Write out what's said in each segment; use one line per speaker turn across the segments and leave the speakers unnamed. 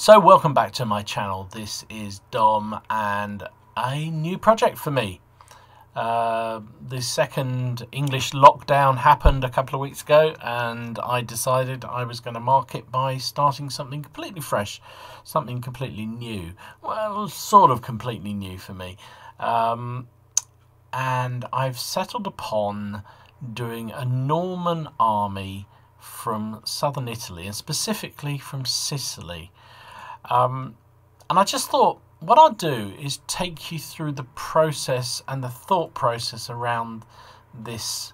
So welcome back to my channel. This is Dom and a new project for me. The second English lockdown happened a couple of weeks ago, and I decided I was going to mark it by starting something completely fresh, something completely new. Well, sort of completely new for me. And I've settled upon doing a Norman army from southern Italy, and specifically from Sicily. And I just thought what I'll do is take you through the process and the thought process around this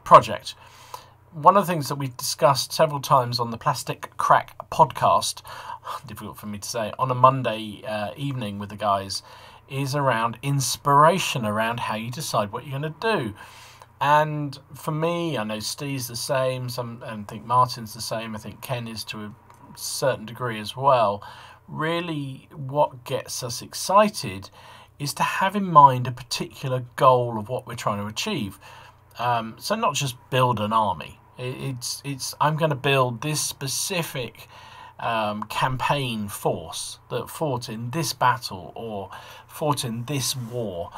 project. One of the things that we've discussed several times on the Plastic Crack podcast, difficult for me to say, on a Monday evening with the guys, is around inspiration, around how you decide what you're going to do. And for me, I know Steve's the same, I think Martin's the same, I think Ken is to a certain degree as well. Really, what gets us excited is to have in mind a particular goal of what we're trying to achieve. So not just build an army. It's I'm going to build this specific campaign force that fought in this battle or fought in this war,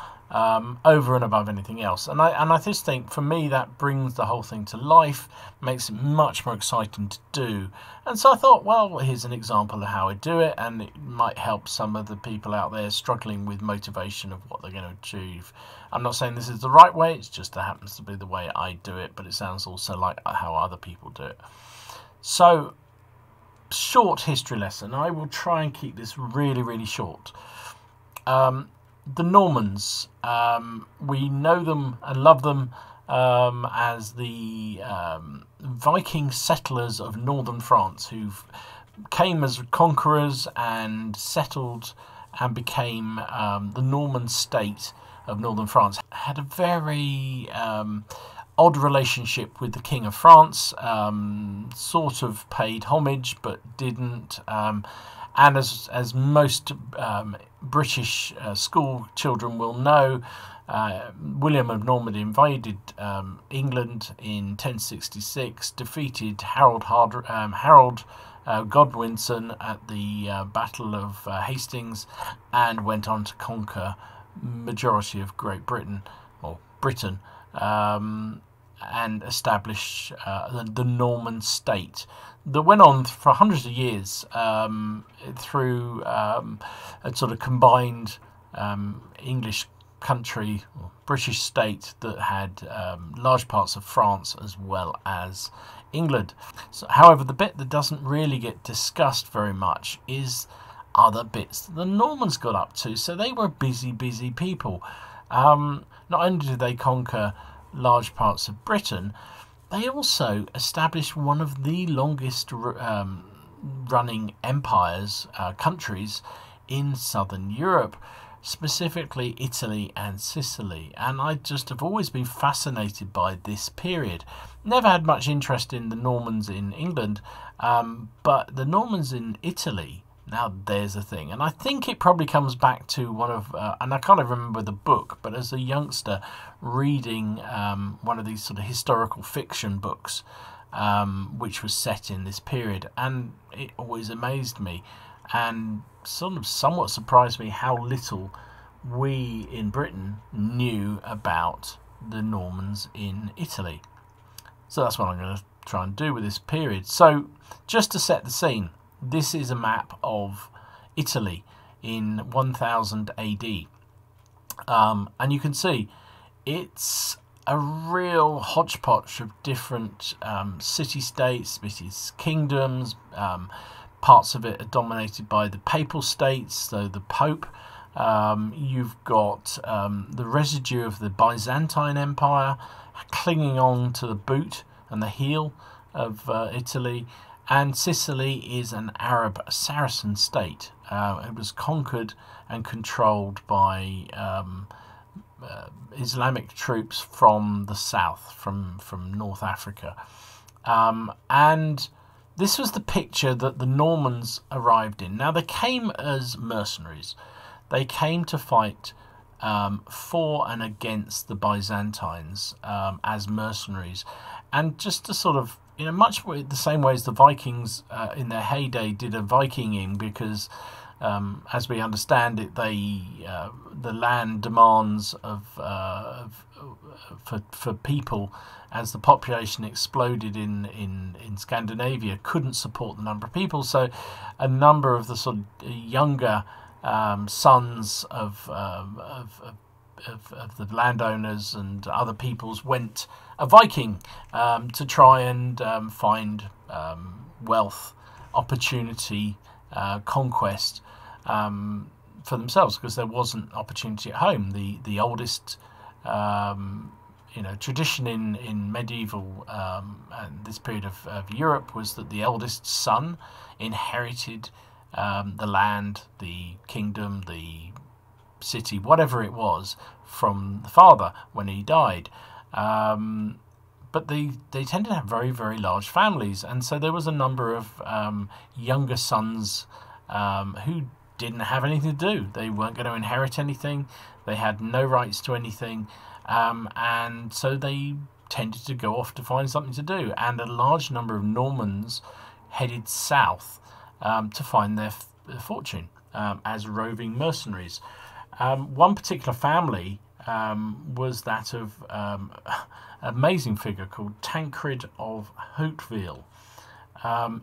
over and above anything else. And I just think for me that brings the whole thing to life, makes it much more exciting to do. And so I thought, well, here's an example of how I do it, and it might help some of the people out there struggling with motivation of what they're going to achieve. I'm not saying this is the right way, it just happens to be the way I do it, but it sounds also like how other people do it. So, short history lesson. I will try and keep this really, really short. The Normans, we know them and love them as the Viking settlers of northern France, who came as conquerors and settled and became the Norman state of northern France. Had a very odd relationship with the King of France, sort of paid homage but didn't. And as most British school children will know, William of Normandy invaded England in 1066, defeated Harold Godwinson at the Battle of Hastings, and went on to conquer majority of Great Britain, or Britain, and establish the Norman state that went on for hundreds of years through a sort of combined English country, or British state, that had large parts of France as well as England. So, however, the bit that doesn't really get discussed very much is other bits that the Normans got up to. So they were busy people. Not only did they conquer large parts of Britain, they also established one of the longest running empires, countries in southern Europe, specifically Italy and Sicily. And I just have always been fascinated by this period. Never had much interest in the Normans in England, but the Normans in Italy, now there's a thing. And I think it probably comes back to one of, and I can't even remember the book, but as a youngster reading one of these sort of historical fiction books, which was set in this period, and it always amazed me and sort of somewhat surprised me how little we in Britain knew about the Normans in Italy. So that's what I'm going to try and do with this period. So just to set the scene, this is a map of Italy in 1000 AD. And you can see it's a real hodgepodge of different city-states, cities, kingdoms. Parts of it are dominated by the papal states, so the Pope. You've got the residue of the Byzantine Empire clinging on to the boot and the heel of Italy. And Sicily is an Arab Saracen state. It was conquered and controlled by Islamic troops from the south, from North Africa. And this was the picture that the Normans arrived in. Now, they came as mercenaries. They came to fight for and against the Byzantines as mercenaries. And just to sort of in much the same way as the Vikings in their heyday did a Vikinging, because as we understand it, the land demands for people, as the population exploded in Scandinavia, couldn't support the number of people. So a number of the sort of younger sons of the landowners and other peoples went a Viking to try and find wealth, opportunity, conquest for themselves, because there wasn't opportunity at home. The oldest tradition in medieval and this period of Europe was that the eldest son inherited the land, the kingdom, the city, whatever it was, from the father when he died. But they tended to have very, very large families, and so there was a number of younger sons who didn't have anything to do. They weren't going to inherit anything. They had no rights to anything, and so they tended to go off to find something to do. And a large number of Normans headed south to find their fortune as roving mercenaries. One particular family was that of an amazing figure called Tancred of Hauteville.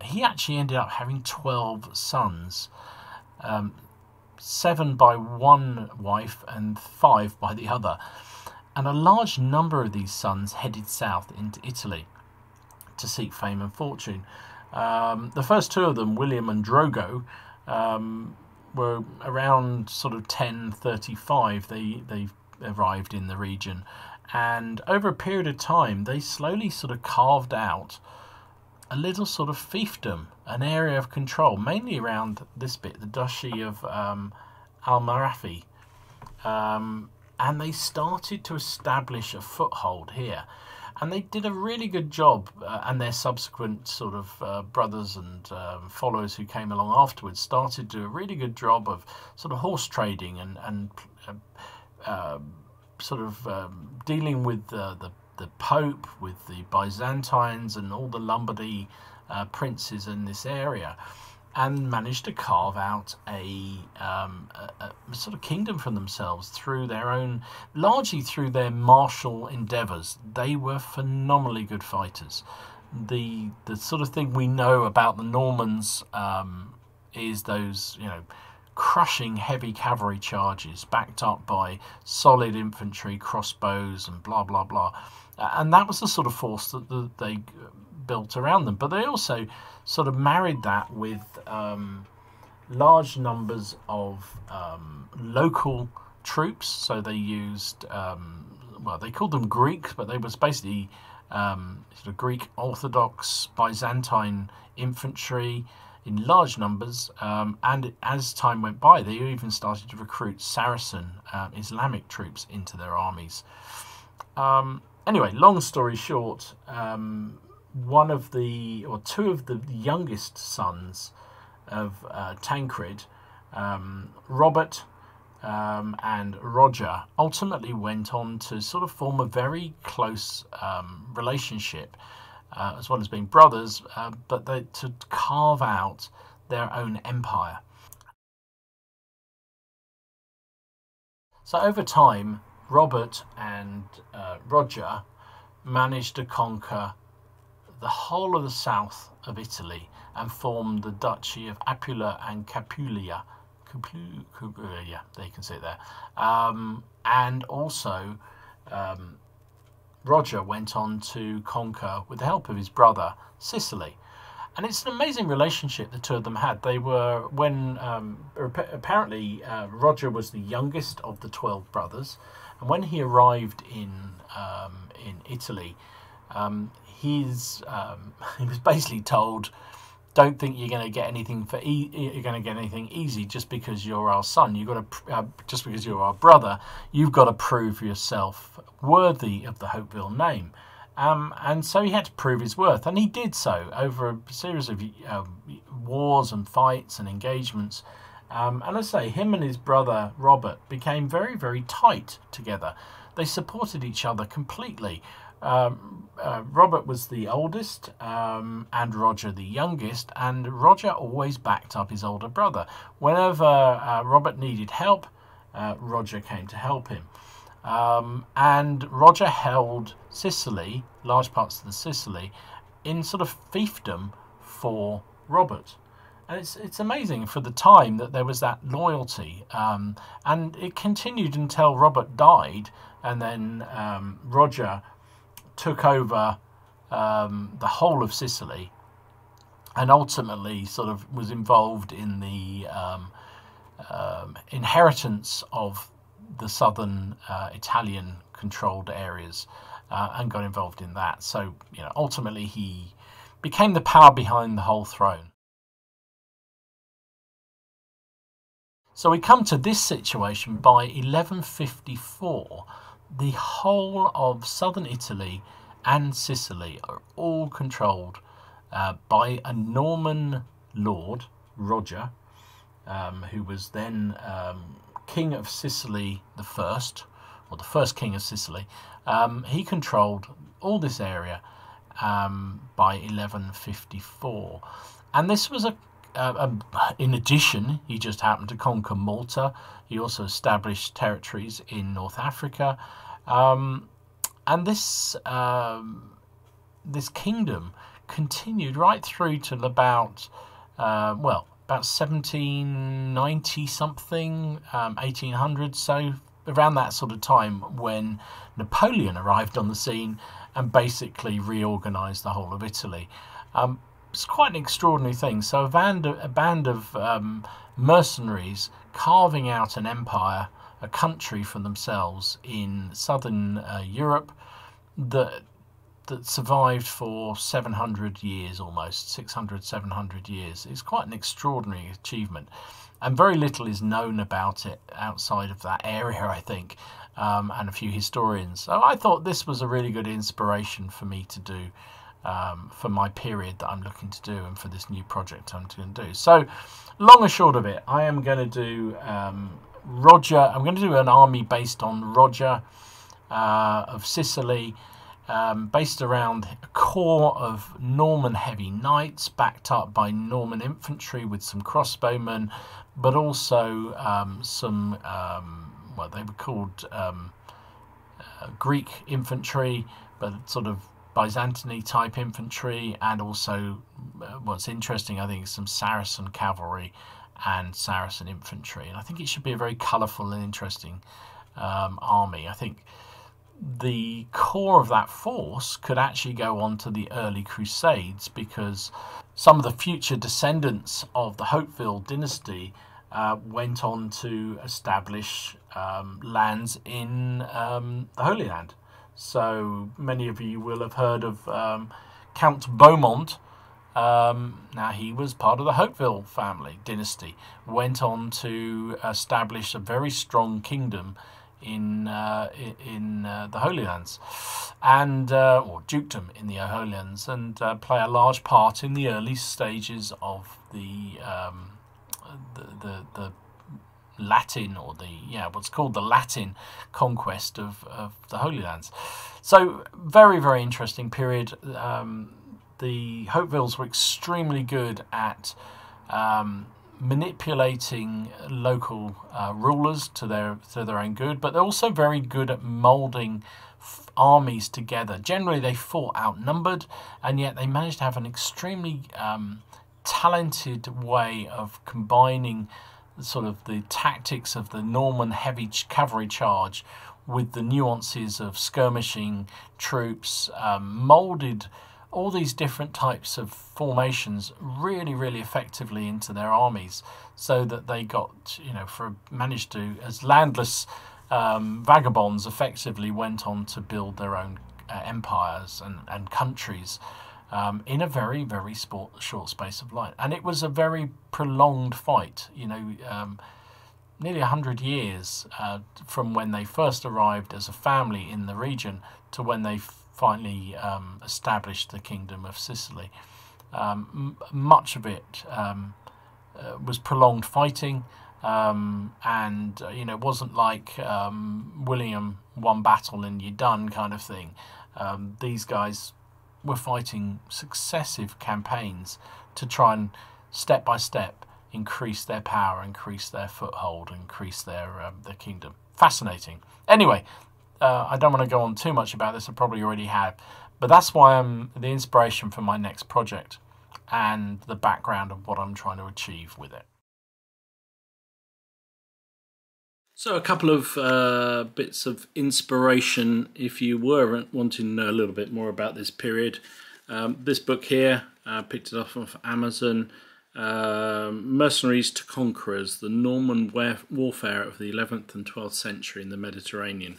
He actually ended up having 12 sons, 7 by one wife and 5 by the other. And a large number of these sons headed south into Italy to seek fame and fortune. The first 2 of them, William and Drogo, were around sort of 1035. They arrived in the region, and over a period of time they slowly sort of carved out a little sort of fiefdom, an area of control, mainly around this bit, the Duchy of Almaраfi, and they started to establish a foothold here. And they did a really good job, and their subsequent sort of brothers and followers who came along afterwards started to do a really good job of sort of horse trading and sort of dealing with the Pope, with the Byzantines and all the Lombardy princes in this area, and managed to carve out a sort of kingdom for themselves through their own, largely through their martial endeavours. They were phenomenally good fighters. The sort of thing we know about the Normans is those, crushing heavy cavalry charges backed up by solid infantry, crossbows, and blah blah blah. And that was the sort of force that they built around them. But they also sort of married that with large numbers of local troops. So they used, they called them Greeks, but they was basically sort of Greek Orthodox Byzantine infantry in large numbers. And as time went by, they even started to recruit Saracen Islamic troops into their armies. Anyway, long story short, two of the youngest sons of Tancred, Robert and Roger, ultimately went on to sort of form a very close relationship, as well as being brothers, but to carve out their own empire. So over time, Robert and Roger managed to conquer the whole of the south of Italy and formed the Duchy of Apula and Capulia. Yeah, there you can see it there. And also, Roger went on to conquer, with the help of his brother, Sicily. And it's an amazing relationship the 2 of them had. They were, apparently Roger was the youngest of the 12 brothers, and when he arrived in Italy, he was basically told, "Don't think you're going to get anything you're going to get anything easy just because you're our son. You've got to just because you're our brother. You've got to prove yourself worthy of the Hauteville name." And so he had to prove his worth, and he did so over a series of wars and fights and engagements. And as I say, him and his brother Robert became very, very tight together. They supported each other completely. Robert was the oldest, and Roger the youngest, and Roger always backed up his older brother. Whenever Robert needed help, Roger came to help him. And Roger held Sicily, large parts of the Sicily, in sort of fiefdom for Robert. And it's amazing for the time that there was that loyalty, and it continued until Robert died, and then Roger took over the whole of Sicily, and ultimately sort of was involved in the inheritance of the southern Italian-controlled areas, and got involved in that. So, ultimately he became the power behind the whole throne. So we come to this situation by 1154. The whole of southern Italy and Sicily are all controlled by a Norman lord, Roger, who was then King of Sicily the first, or the first King of Sicily. He controlled all this area by 1154. And this was in addition, he just happened to conquer Malta. He also established territories in North Africa, and this kingdom continued right through to about 1790 something, 1800. So around that sort of time when Napoleon arrived on the scene and basically reorganized the whole of Italy. It's quite an extraordinary thing. So a band of mercenaries carving out an empire, a country for themselves in southern Europe that survived for 700 years, almost 600, 700 years. It's quite an extraordinary achievement, and very little is known about it outside of that area, I think, and a few historians. So I thought this was a really good inspiration for me to do, for my period that I'm looking to do, and for this new project I'm going to do. So, long and short of it, I am going to do Roger. I'm going to do an army based on Roger of Sicily, based around a core of Norman heavy knights, backed up by Norman infantry with some crossbowmen, but also some what they were called Greek infantry, but sort of Byzantine type infantry, and also what's interesting, I think, is some Saracen cavalry and Saracen infantry. And I think it should be a very colourful and interesting army. I think the core of that force could actually go on to the early Crusades, because some of the future descendants of the Hauteville dynasty went on to establish lands in the Holy Land. So many of you will have heard of Count Beaumont. Now, he was part of the Hauteville family dynasty, went on to establish a very strong kingdom in the Holy Lands, and or dukedom in the Holy Lands, and play a large part in the early stages of the Latin, or what's called the Latin conquest of the Holy Lands. So very, very interesting period. The Hautevilles were extremely good at manipulating local rulers to their own good, but they're also very good at moulding armies together. Generally, they fought outnumbered, and yet they managed to have an extremely talented way of combining sort of the tactics of the Norman heavy cavalry charge with the nuances of skirmishing troops, moulded all these different types of formations really, really effectively into their armies, so that they got, managed to, as landless vagabonds, effectively went on to build their own empires and countries in a very, very short space of life. And it was a very prolonged fight, nearly 100 years from when they first arrived as a family in the region to when they finally established the Kingdom of Sicily. Much of it was prolonged fighting, and it wasn't like William won battle and you're done kind of thing. These guys were fighting successive campaigns to try and step by step increase their power, increase their foothold, increase their kingdom. Fascinating. Anyway, I don't want to go on too much about this. I probably already have, but that's why I'm the inspiration for my next project and the background of what I'm trying to achieve with it. So a couple of bits of inspiration if you were wanting to know a little bit more about this period. This book here, I picked it up off Amazon, Mercenaries to Conquerors, the Norman Warfare of the 11th and 12th century in the Mediterranean.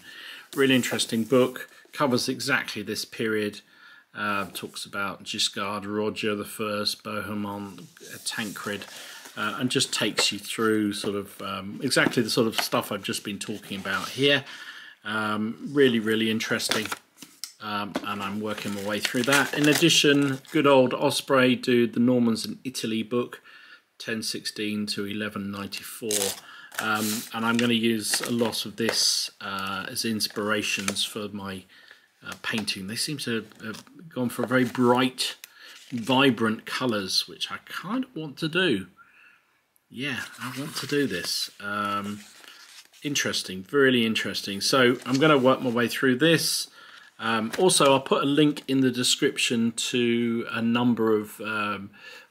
Really interesting book, covers exactly this period, talks about Guiscard, Roger the First, Bohemond, Tancred, and just takes you through sort of exactly the sort of stuff I've just been talking about here. Really, really interesting, and I'm working my way through that. In addition, good old Osprey do the Normans in Italy book, 1016 to 1194, and I'm going to use a lot of this as inspirations for my painting. They seem to have gone for very bright, vibrant colours, which I kind of want to do. Yeah, I want to do this. Interesting, really interesting. So I'm going to work my way through this. Also, I'll put a link in the description to a number of,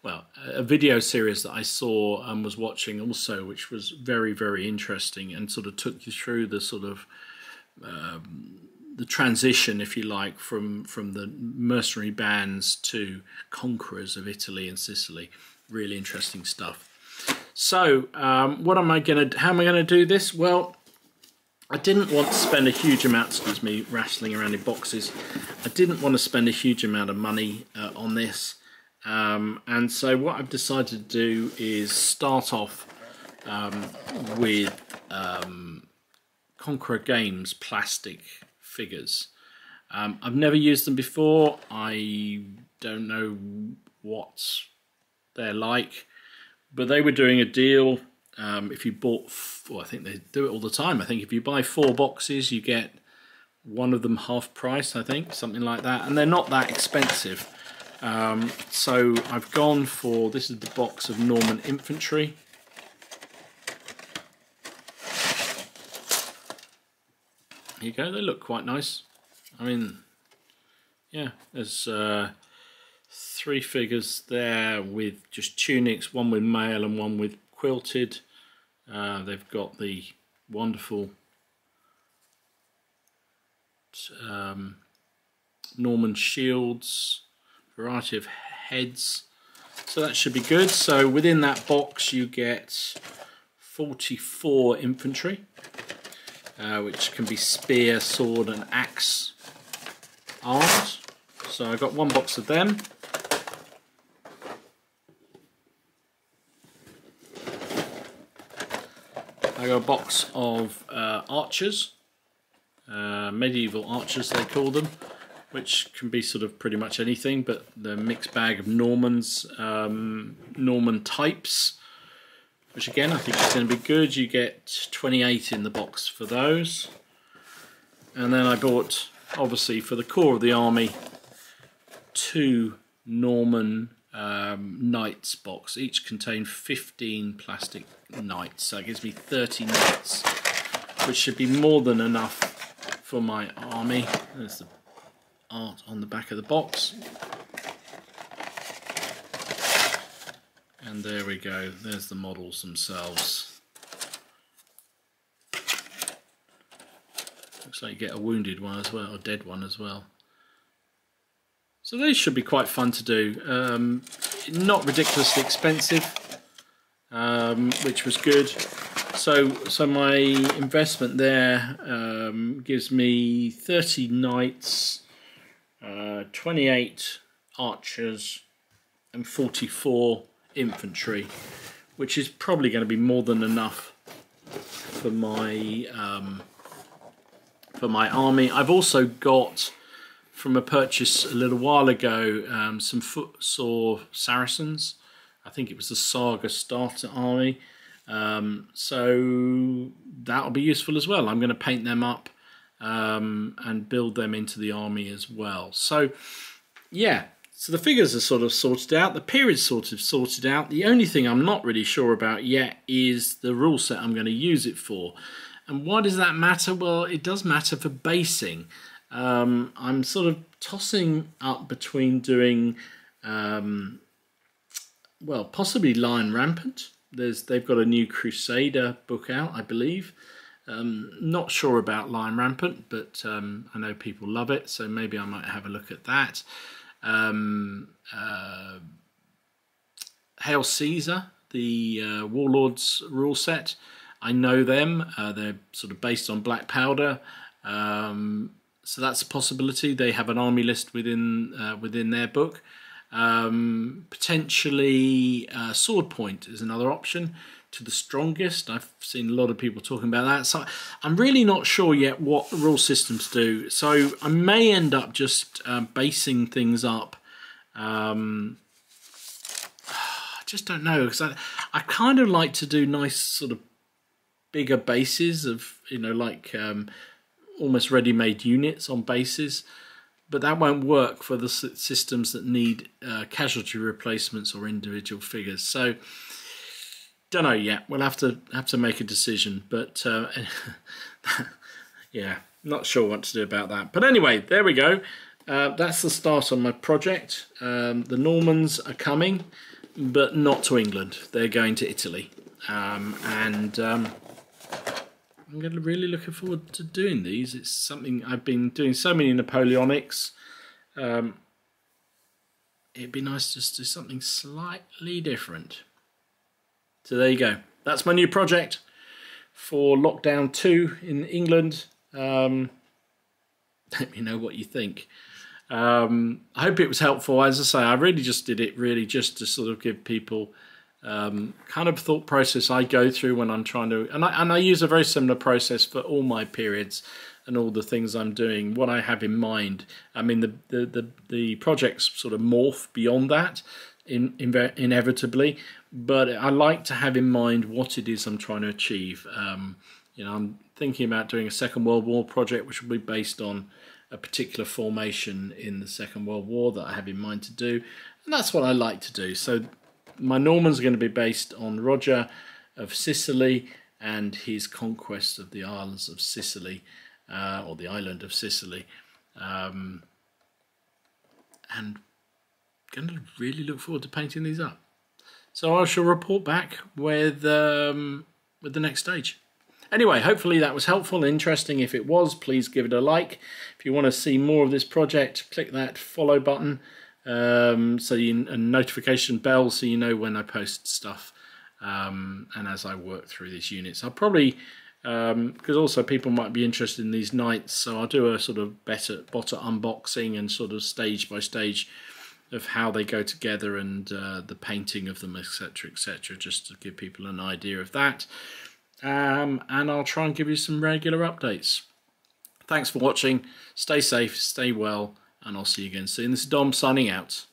well, a video series that I saw and was watching also, which was very, very interesting and sort of took you through the sort of the transition, if you like, from the mercenary bands to conquerors of Italy and Sicily. Really interesting stuff. So, how am I going to do this? Well, I didn't want to spend a huge amount, excuse me, rattling around in boxes. I didn't want to spend a huge amount of money on this. And so what I've decided to do is start off with Conqueror Games plastic figures. I've never used them before. I don't know what they're like. But they were doing a deal. If you bought, well, I think they do it all the time. I think if you buy 4 boxes, you get one of them half price, I think, something like that. And they're not that expensive. So I've gone for, this is the box of Norman infantry. Here you go, they look quite nice. I mean, yeah, there's 3 figures there with just tunics, one with mail and one with quilted. They've got the wonderful Norman shields, variety of heads. So that should be good. So within that box you get 44 infantry, which can be spear, sword and axe armed. So I got 1 box of them. I got a box of archers, medieval archers they call them, which can be sort of pretty much anything, but the mixed bag of Normans, Norman types, which again I think is going to be good. You get 28 in the box for those. And then I bought, obviously for the core of the army, 2 Norman knights box. Each contain 15 plastic knights, so that gives me 30 knights, which should be more than enough for my army. There's the art on the back of the box, and there we go, there's the models themselves. Looks like you get a wounded one as well, or dead one as well. So these should be quite fun to do. Not ridiculously expensive, which was good. So my investment there gives me 30 knights, 28 archers, and 44 infantry, which is probably going to be more than enough for my army. I've also got, from a purchase a little while ago, some footsore Saracens. I think it was the Saga starter army. So that'll be useful as well. I'm going to paint them up and build them into the army as well. So yeah, so the figures are sort of sorted out, the period's sort of sorted out. The only thing I'm not really sure about yet is the rule set I'm going to use it for. And why does that matter? Well, it does matter for basing. I'm sort of tossing up between doing, well, possibly Lion Rampant. They've got a new Crusader book out, I believe. Not sure about Lion Rampant, but I know people love it, so maybe I might have a look at that. Hail Caesar, the Warlords rule set. I know them. They're sort of based on Black Powder, so that's a possibility. They have an army list within their book. Potentially Sword Point is another option. To the strongest, I've seen a lot of people talking about that, so I'm really not sure yet what the rule systems do. So I may end up just basing things up. I just don't know, because I kind of like to do nice sort of bigger bases of, you know, like almost ready-made units on bases, but that won't work for the systems that need casualty replacements or individual figures. So don't know yet. We'll have to make a decision, but yeah, not sure what to do about that. But anyway, there we go. That's the start on my project. The Normans are coming, but not to England. They're going to Italy, and I'm really looking forward to doing these. It's something I've been doing so many Napoleonics. It'd be nice just to do something slightly different. So there you go. That's my new project for Lockdown 2 in England. Let me know what you think. I hope it was helpful. As I say, I really just did it just to sort of give people kind of thought process I go through when I'm trying to, and I use a very similar process for all my periods and all the things I'm doing, what I have in mind. I mean, the projects sort of morph beyond that inevitably, but I like to have in mind what it is I'm trying to achieve. You know, I'm thinking about doing a Second World War project, which will be based on a particular formation in the Second World War that I have in mind to do, and that's what I like to do. So my Normans are going to be based on Roger of Sicily and his conquest of the Isles of Sicily, or the island of Sicily, and going to really look forward to painting these up. So I shall report back with the next stage. Anyway, hopefully that was helpful and interesting. If it was, please give it a like. If you want to see more of this project, click that follow button, and notification bell so you know when I post stuff, and as I work through these units. I'll probably, because also people might be interested in these knights, so I'll do a sort of botter unboxing and sort of stage by stage of how they go together and the painting of them, etc., etc., just to give people an idea of that. And I'll try and give you some regular updates. Thanks for watching. Stay safe, stay well, and I'll see you again soon. This is Dom signing out.